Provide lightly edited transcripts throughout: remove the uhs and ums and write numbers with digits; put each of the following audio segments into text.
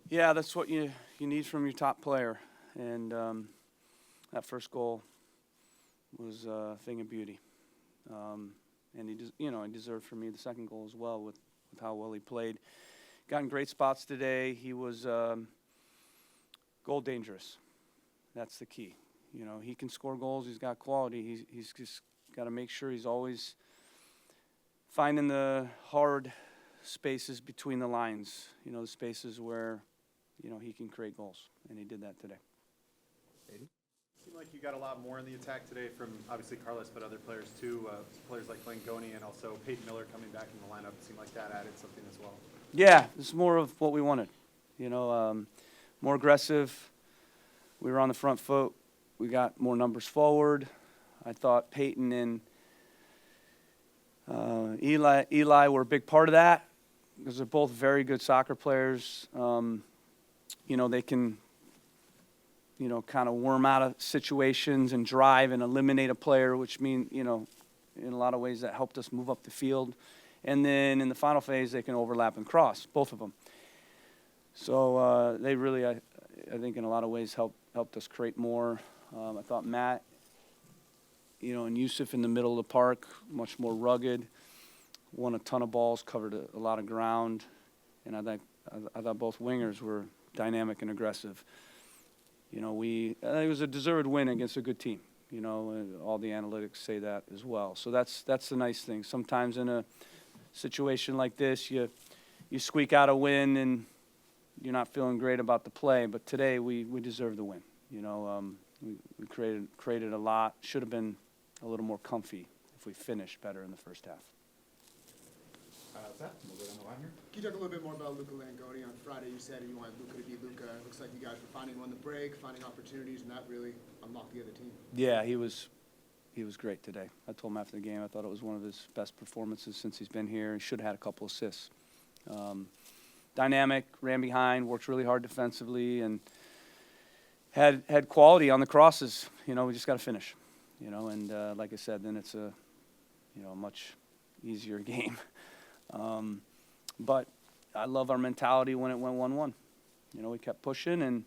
Yeah, that's what you need from your top player. And that first goal was a thing of beauty. And he deserved for me the second goal as well with how well he played. Got in great spots today. He was goal dangerous. That's the key. He can score goals. He's got quality. He's just got to make sure he's always finding the hard spaces between the lines, the spaces where, he can create goals. And he did that today. It seemed like you got a lot more in the attack today from obviously Carlos, but other players too. Players like Langoni and also Peyton Miller coming back in the lineup. It seemed like that added something as well. Yeah, it's more of what we wanted. More aggressive. We were on the front foot. We got more numbers forward. I thought Peyton and Eli were a big part of that because they're both very good soccer players. They can, kind of worm out of situations and drive and eliminate a player, which means, in a lot of ways that helped us move up the field. And then in the final phase, they can overlap and cross, both of them. So they really, I think, in a lot of ways helped us create more. I thought Matt, and Yusuf in the middle of the park, much more rugged, won a ton of balls, covered a lot of ground. And I thought both wingers were dynamic and aggressive. It was a deserved win against a good team. And all the analytics say that as well. So that's the nice thing. Sometimes in a situation like this, you squeak out a win and you're not feeling great about the play. But today we deserve the win. We created a lot. Should have been a little more comfy if we finished better in the first half. Seth, we'll go down the line here. Can you talk a little bit more about Luca Langoni? On Friday you said you wanted Luca to be Luca. It looks like you guys were finding him on the break, finding opportunities, and that really unlocked the other team. Yeah, he was great today. I told him after the game I thought it was one of his best performances since he's been here. He should have had a couple assists. Dynamic, ran behind, worked really hard defensively, and had quality on the crosses. We just got to finish. And like I said, then it's a much easier game. But I love our mentality when it went 1-1. We kept pushing, and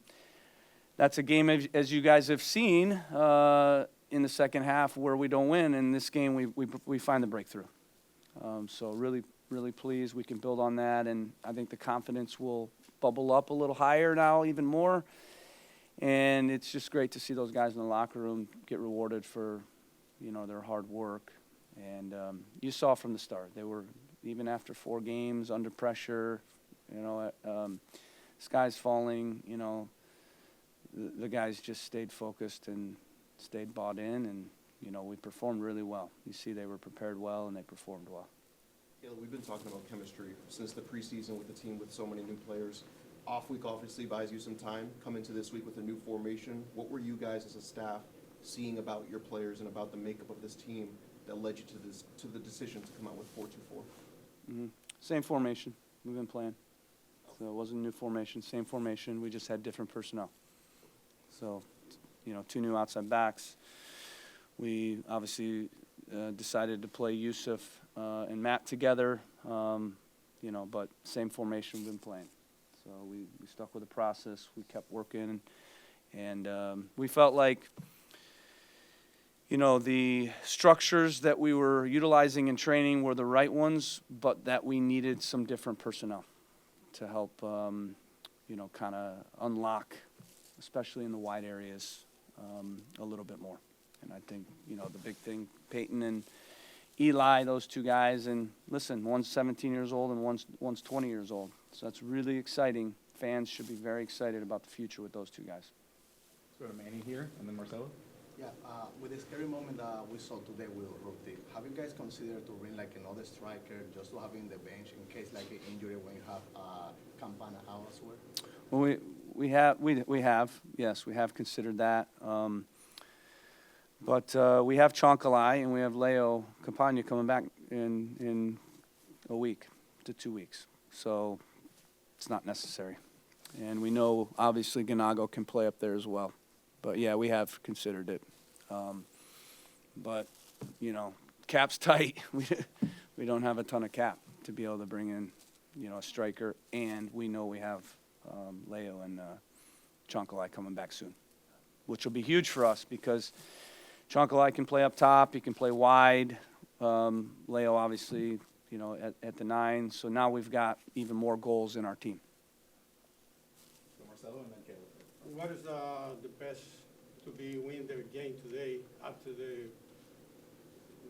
that's a game, as you guys have seen, in the second half where we don't win. In this game, we find the breakthrough. So really, really pleased we can build on that, and I think the confidence will bubble up a little higher now, even more. And it's just great to see those guys in the locker room get rewarded for, their hard work. And you saw from the start, they were, even after 4 games, under pressure, sky's falling, the guys just stayed focused and stayed bought in, and, we performed really well. You see they were prepared well, and they performed well. Caleb, we've been talking about chemistry since the preseason with the team with so many new players. Off week obviously buys you some time. Come into this week with a new formation. What were you guys as a staff seeing about your players and about the makeup of this team that led you to the decision to come out with 4-2-4? Mm-hmm. Same formation we've been playing. So it wasn't a new formation, same formation. We just had different personnel. So, 2 new outside backs. We obviously decided to play Yusuf and Matt together, but same formation we've been playing. So we stuck with the process. We kept working, and we felt like, the structures that we were utilizing in training were the right ones, but that we needed some different personnel to help, kind of unlock, especially in the wide areas, a little bit more. And I think, the big thing, Peyton and Eli, those 2 guys, and listen, one's 17 years old and one's 20 years old. So that's really exciting. Fans should be very excited about the future with those 2 guys. Let's go to Manny here, and then Marcelo. Yeah, with the scary moment that we saw today with Rugby, have you guys considered to bring like another striker just to have in the bench in case like an injury when you have Campana out as well? Well, we have considered that. But we have Chonkalai and we have Leo Campagna coming back in a week to 2 weeks. So it's not necessary. And we know, obviously, Ganago can play up there as well. But, yeah, we have considered it. But, cap's tight. We don't have a ton of cap to be able to bring in, a striker. And we know we have Leo and Chonkalai coming back soon, which will be huge for us because Chonkalai can play up top, he can play wide. Leo, obviously, you know, at the 9. So now we've got even more goals in our team. So Marcelo and then Caleb. What is the best to be win the game today after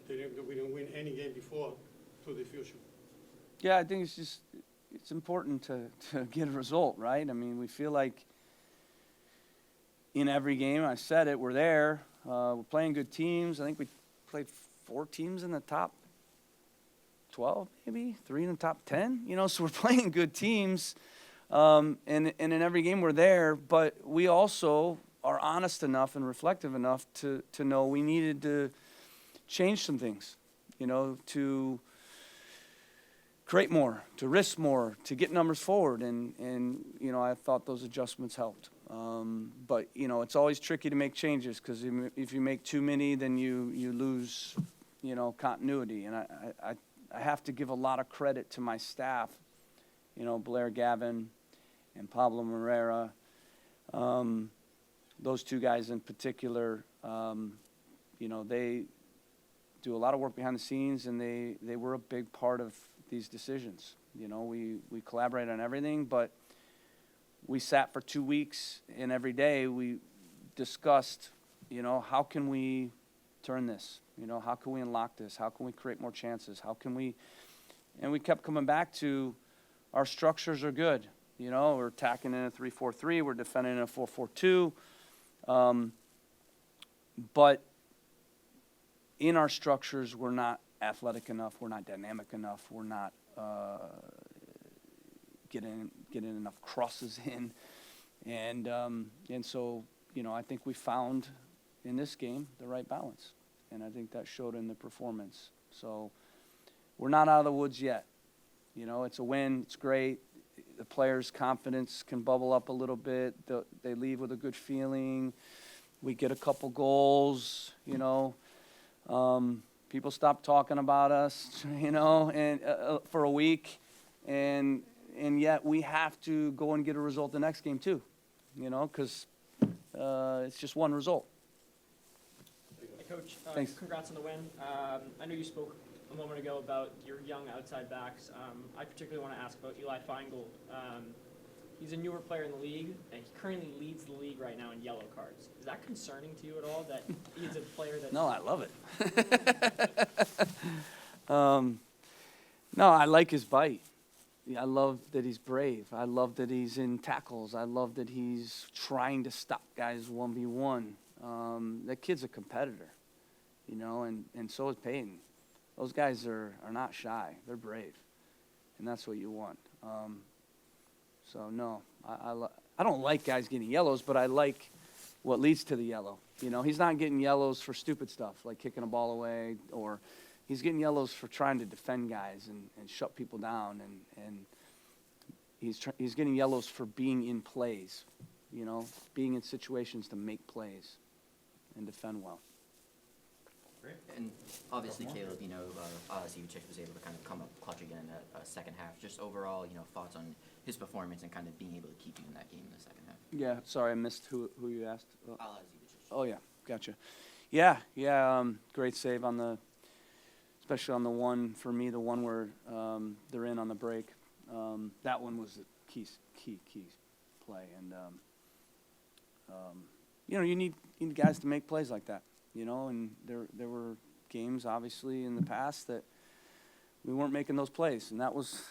we didn't win any game before to the future? Yeah, I think it's important to get a result, right? I mean, we feel like in every game, I said it, we're there. We're playing good teams. I think we played 4 teams in the top 12, maybe 3 in the top 10. You know, so we're playing good teams, and in every game we're there. But we also are honest enough and reflective enough to know we needed to change some things. You know, to create more, to risk more, to get numbers forward, and you know, I thought those adjustments helped. But you know, it's always tricky to make changes because if you make too many, then you lose, you know, continuity. And I have to give a lot of credit to my staff, you know, Blair Gavin and Pablo Moreira. Those 2 guys in particular, you know, they do a lot of work behind the scenes, and they were a big part of these decisions. You know, we collaborate on everything, but we sat for 2 weeks, and every day we discussed, you know, how can we turn this? You know, how can we unlock this? How can we create more chances? How can we, and we kept coming back to our structures are good. You know, we're attacking in a 3-4-3, we're defending in a 4-4-2. But in our structures, we're not athletic enough, we're not dynamic enough, we're not getting enough crosses in, and so, you know, I think we found in this game the right balance, and I think that showed in the performance. So we're not out of the woods yet. You know, it's a win, it's great. The players' confidence can bubble up a little bit. They leave with a good feeling. We get a couple goals, you know. People stop talking about us, you know, and for a week, and yet we have to go and get a result the next game too, you know, because it's just one result. Hey, Coach, Thanks. Congrats on the win. I know you spoke a moment ago about your young outside backs. I particularly want to ask about Eli Feingold. He's a newer player in the league, and he currently leads the league right now in yellow cards. Is that concerning to you at all, that he's a player that... No, I love it. No, I like his bite. I love that he's brave. I love that he's in tackles. I love that he's trying to stop guys 1v1. That kid's a competitor, you know, and so is Peyton. Those guys are not shy. They're brave, and that's what you want. So, no, I don't like guys getting yellows, but I like what leads to the yellow. You know, he's not getting yellows for stupid stuff, like kicking a ball away, or he's getting yellows for trying to defend guys and shut people down, and he's getting yellows for being in plays, you know, being in situations to make plays and defend well. And obviously, Caleb, you know, Ivic was able to kind of come up clutch again in that second half. Just overall, you know, thoughts on his performance and kind of being able to keep you in that game in the second half. Yeah, sorry, I missed who you asked. Ivic. Oh, yeah, gotcha. Yeah, great save especially on the one, for me, the one where they're in on the break. That one was the key play. And, you know, you need guys to make plays like that, you know, and there were games, obviously, in the past that we weren't making those plays. And that was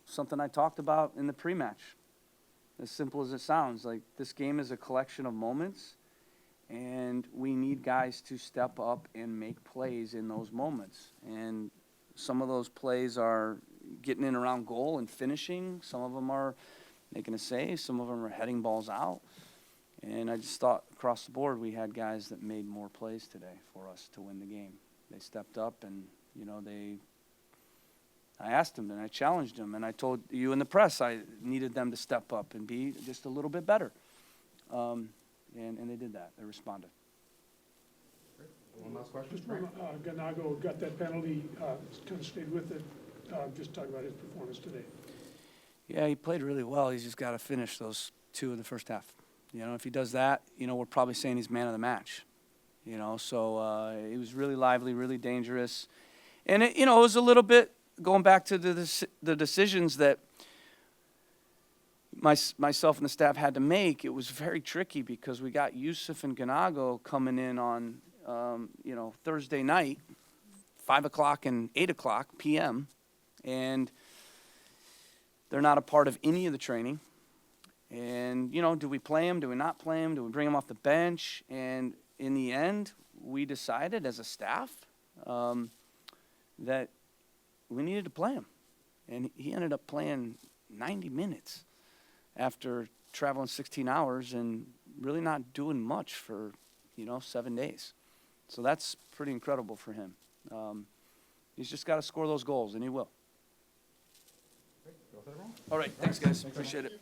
something I talked about in the pre-match. As simple as it sounds, like this game is a collection of moments, and we need guys to step up and make plays in those moments. And some of those plays are getting in around goal and finishing. Some of them are making a save. Some of them are heading balls out. And I just thought across the board we had guys that made more plays today for us to win the game. They stepped up, and, you know, I asked them and I challenged them, and I told you in the press I needed them to step up and be just a little bit better. And they did that. They responded. One last question. Just Ganago got that penalty, kind of stayed with it. Just talk about his performance today. Yeah, he played really well. He's just got to finish those 2 in the first half. If he does that, we're probably saying he's man of the match. So he was really lively, really dangerous. And, it was a little bit going back to the decisions that myself and the staff had to make. It was very tricky because we got Yusuf and Ganago coming in on, Thursday night, 5 o'clock and 8 o'clock p.m., and they're not a part of any of the training. And, do we play them? Do we not play them? Do we bring them off the bench? And in the end, we decided as a staff that we needed to play him. And he ended up playing 90 minutes after traveling 16 hours and really not doing much for, 7 days. So that's pretty incredible for him. He's just got to score those goals, and he will. Great. Go with everyone. All right, thanks, guys. Appreciate it.